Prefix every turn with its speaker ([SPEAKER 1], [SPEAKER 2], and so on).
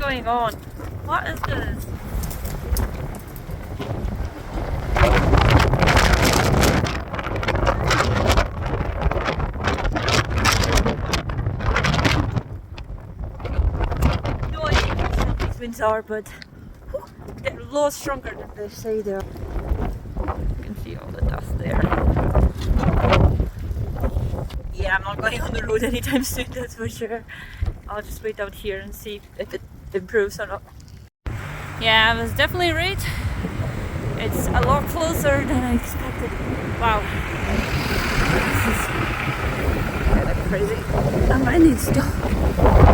[SPEAKER 1] going on? What is this? No idea how strong these winds are, but whew, they're a lot stronger than they say they are. You can see all the dust there. Yeah, I'm not going on the road anytime soon, that's for sure. I'll just wait out here and see if it improves or not. Yeah, I was definitely right. It's a lot closer than I expected. Wow. This is kind of crazy. I might need to stop.